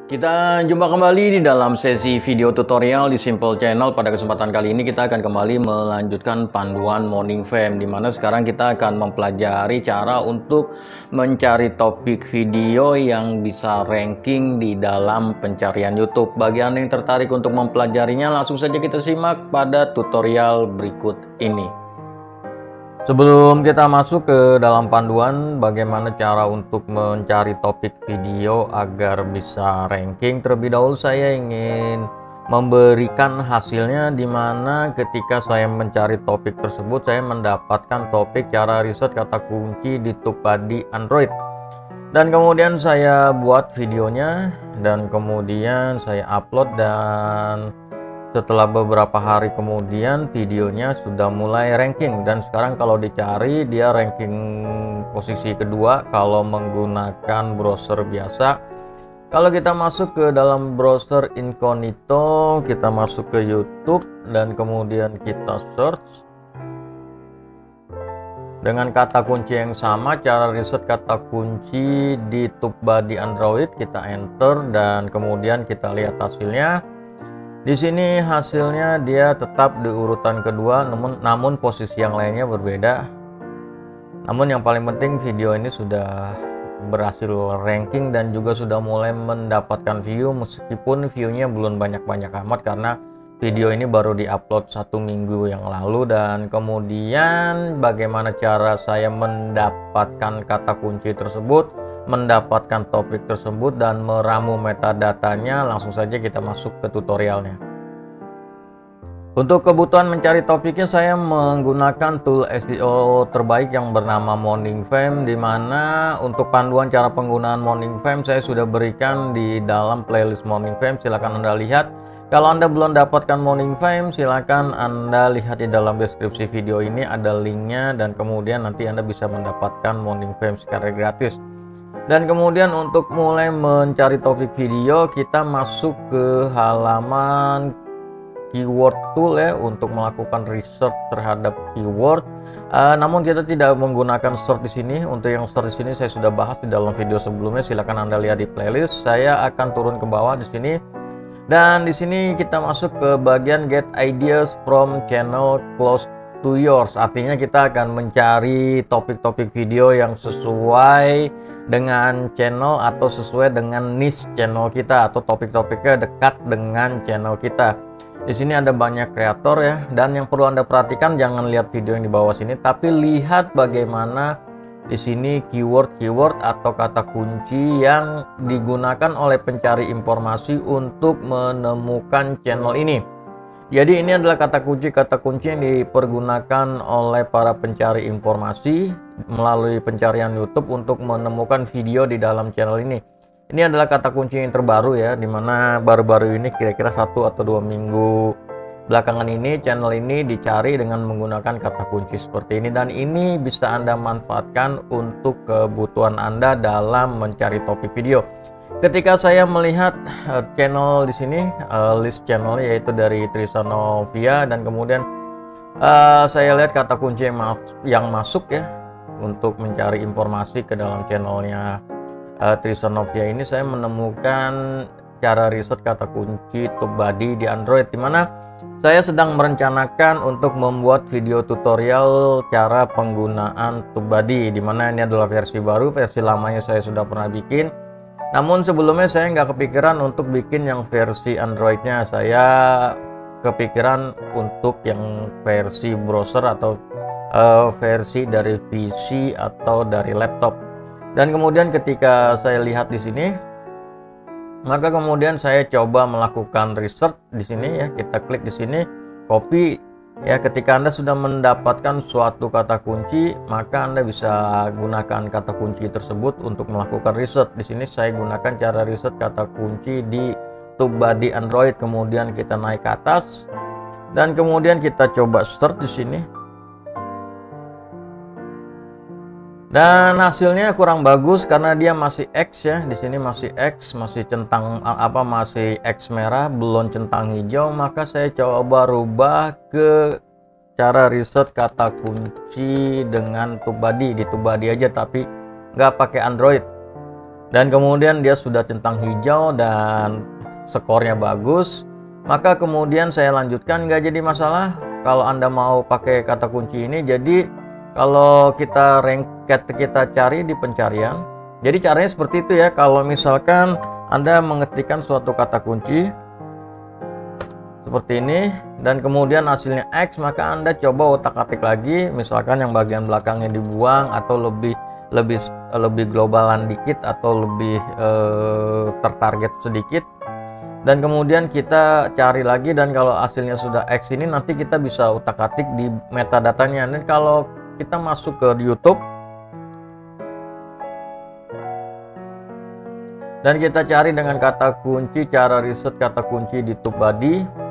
Kita jumpa kembali di dalam sesi video tutorial di Simple Channel. Pada kesempatan kali ini kita akan kembali melanjutkan panduan Morning Fame, di mana sekarang kita akan mempelajari cara untuk mencari topik video yang bisa ranking di dalam pencarian YouTube. Bagi Anda yang tertarik untuk mempelajarinya, langsung saja kita simak pada tutorial berikut ini. Sebelum kita masuk ke dalam panduan bagaimana cara untuk mencari topik video agar bisa ranking, terlebih dahulu saya ingin memberikan hasilnya, di mana ketika saya mencari topik tersebut saya mendapatkan topik cara riset kata kunci di TubeBuddy Android, dan kemudian saya buat videonya dan kemudian saya upload, dan setelah beberapa hari kemudian videonya sudah mulai ranking, dan sekarang kalau dicari dia ranking posisi kedua kalau menggunakan browser biasa. Kalau kita masuk ke dalam browser incognito, kita masuk ke YouTube dan kemudian kita search dengan kata kunci yang sama, cara riset kata kunci di TubeBuddy Android, kita enter dan kemudian kita lihat hasilnya. Di sini hasilnya dia tetap di urutan kedua, namun posisi yang lainnya berbeda. Namun yang paling penting video ini sudah berhasil ranking dan juga sudah mulai mendapatkan view, meskipun view-nya belum banyak-banyak amat karena video ini baru diupload 1 minggu yang lalu. Dan kemudian bagaimana cara saya mendapatkan kata kunci tersebut, mendapatkan topik tersebut dan meramu metadatanya, langsung saja kita masuk ke tutorialnya. Untuk kebutuhan mencari topiknya saya menggunakan tool SEO terbaik yang bernama Morning Fame, di mana untuk panduan cara penggunaan Morning Fame saya sudah berikan di dalam playlist Morning Fame, silakan Anda lihat. Kalau Anda belum dapatkan Morning Fame, silakan Anda lihat di dalam deskripsi video ini, ada linknya, dan kemudian nanti Anda bisa mendapatkan Morning Fame secara gratis. Dan kemudian untuk mulai mencari topik video, kita masuk ke halaman keyword tool ya, untuk melakukan research terhadap keyword. Namun kita tidak menggunakan search di sini. Untuk yang search di sini saya sudah bahas di dalam video sebelumnya, silakan Anda lihat di playlist. Saya akan turun ke bawah di sini. Dan di sini kita masuk ke bagian get ideas from channel close to yours. Artinya kita akan mencari topik-topik video yang sesuai dengan channel atau sesuai dengan niche channel kita, atau topik-topiknya dekat dengan channel kita. Di sini ada banyak kreator ya, dan yang perlu Anda perhatikan, jangan lihat video yang di bawah sini, tapi lihat bagaimana di sini keyword-keyword atau kata kunci yang digunakan oleh pencari informasi untuk menemukan channel ini. Jadi ini adalah kata kunci yang dipergunakan oleh para pencari informasi melalui pencarian YouTube untuk menemukan video di dalam channel ini. Ini adalah kata kunci yang terbaru ya, dimana baru-baru ini kira-kira 1 atau 2 minggu belakangan ini channel ini dicari dengan menggunakan kata kunci seperti ini, dan ini bisa Anda manfaatkan untuk kebutuhan Anda dalam mencari topik video. Ketika saya melihat channel di sini, list channel yaitu dari Trisanovia, dan kemudian saya lihat kata kunci yang masuk ya untuk mencari informasi ke dalam channelnya Trisanovia ini, saya menemukan cara riset kata kunci TubeBuddy di Android, di mana saya sedang merencanakan untuk membuat video tutorial cara penggunaan TubeBuddy, di mana ini adalah versi baru. Versi lamanya saya sudah pernah bikin. Namun sebelumnya saya nggak kepikiran untuk bikin yang versi Androidnya, saya kepikiran untuk yang versi browser atau versi dari PC atau dari laptop. Dan kemudian ketika saya lihat di sini, maka kemudian saya coba melakukan research di sini ya. Kita klik di sini, copy ya. Ketika Anda sudah mendapatkan suatu kata kunci, maka Anda bisa gunakan kata kunci tersebut untuk melakukan riset. Di sini saya gunakan cara riset kata kunci di TubeBuddy Android. Kemudian kita naik ke atas dan kemudian kita coba search di sini. Dan hasilnya kurang bagus karena dia masih X ya. Di sini masih X, masih centang masih X merah, belum centang hijau. Maka saya coba rubah ke cara riset kata kunci dengan TubeBuddy, di TubeBuddy aja tapi nggak pakai Android. dan kemudian dia sudah centang hijau dan skornya bagus, maka kemudian saya lanjutkan. Nggak jadi masalah kalau Anda mau pakai kata kunci ini. Jadi kalau kita kita cari di pencarian, jadi caranya seperti itu ya. Kalau misalkan Anda mengetikkan suatu kata kunci seperti ini dan kemudian hasilnya X, maka Anda coba otak-atik lagi, misalkan yang bagian belakangnya dibuang atau lebih globalan dikit atau lebih tertarget sedikit, dan kemudian kita cari lagi, dan kalau hasilnya sudah X ini nanti kita bisa otak-atik di metadatanya. Dan kalau kita masuk ke YouTube dan kita cari dengan kata kunci cara riset kata kunci di TubeBuddy.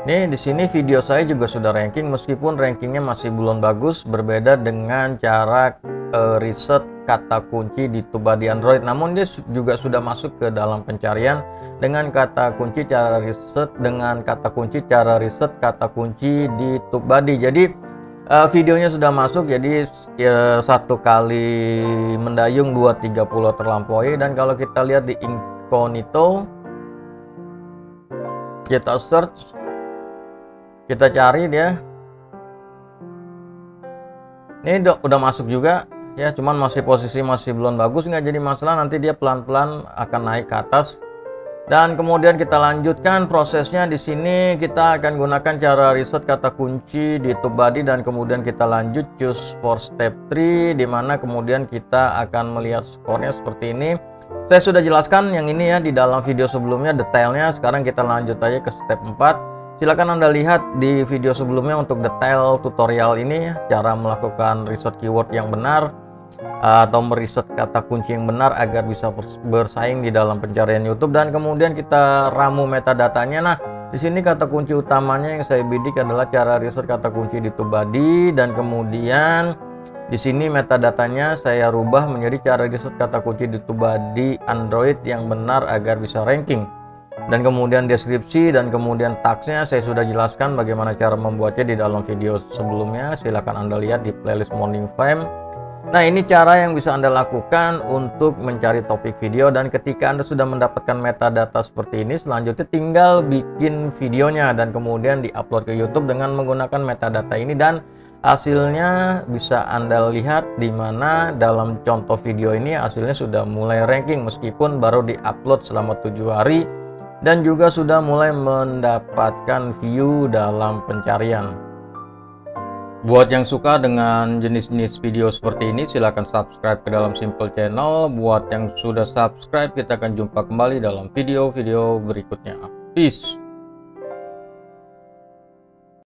Nih di sini video saya juga sudah ranking, meskipun rankingnya masih belum bagus, berbeda dengan cara riset kata kunci di TubeBuddy Android. Namun dia juga sudah masuk ke dalam pencarian dengan kata kunci cara riset kata kunci di TubeBuddy. Jadi videonya sudah masuk, jadi satu kali mendayung 2-3 pulau terlampaui. Dan kalau kita lihat di incognito, kita search, kita cari dia, ini udah masuk juga ya, cuman posisi masih belum bagus. Nggak jadi masalah, nanti dia pelan-pelan akan naik ke atas. Dan kemudian kita lanjutkan prosesnya. Di sini kita akan gunakan cara riset kata kunci di TubeBuddy, dan kemudian kita lanjut choose for step 3, dimana kemudian kita akan melihat skornya seperti ini. Saya sudah jelaskan yang ini ya di dalam video sebelumnya detailnya. Sekarang kita lanjut aja ke step 4. Silakan Anda lihat di video sebelumnya untuk detail tutorial ini, cara melakukan riset keyword yang benar atau meriset kata kunci yang benar agar bisa bersaing di dalam pencarian YouTube. Dan kemudian kita ramu metadatanya. Nah, di sini kata kunci utamanya yang saya bidik adalah cara riset kata kunci di TubeBuddy, dan kemudian di sini metadatanya saya rubah menjadi cara riset kata kunci di TubeBuddy Android yang benar agar bisa ranking. Dan kemudian deskripsi dan kemudian tagsnya saya sudah jelaskan bagaimana cara membuatnya di dalam video sebelumnya. Silakan Anda lihat di playlist Morning Fame. Nah, ini cara yang bisa Anda lakukan untuk mencari topik video. Dan ketika Anda sudah mendapatkan metadata seperti ini, selanjutnya tinggal bikin videonya dan kemudian diupload ke YouTube dengan menggunakan metadata ini, dan hasilnya bisa Anda lihat di mana dalam contoh video ini hasilnya sudah mulai ranking meskipun baru diupload selama 7 hari. Dan juga sudah mulai mendapatkan view dalam pencarian. Buat yang suka dengan jenis-jenis video seperti ini, silahkan subscribe ke dalam Simple Channel. Buat yang sudah subscribe, kita akan jumpa kembali dalam video-video berikutnya. Peace.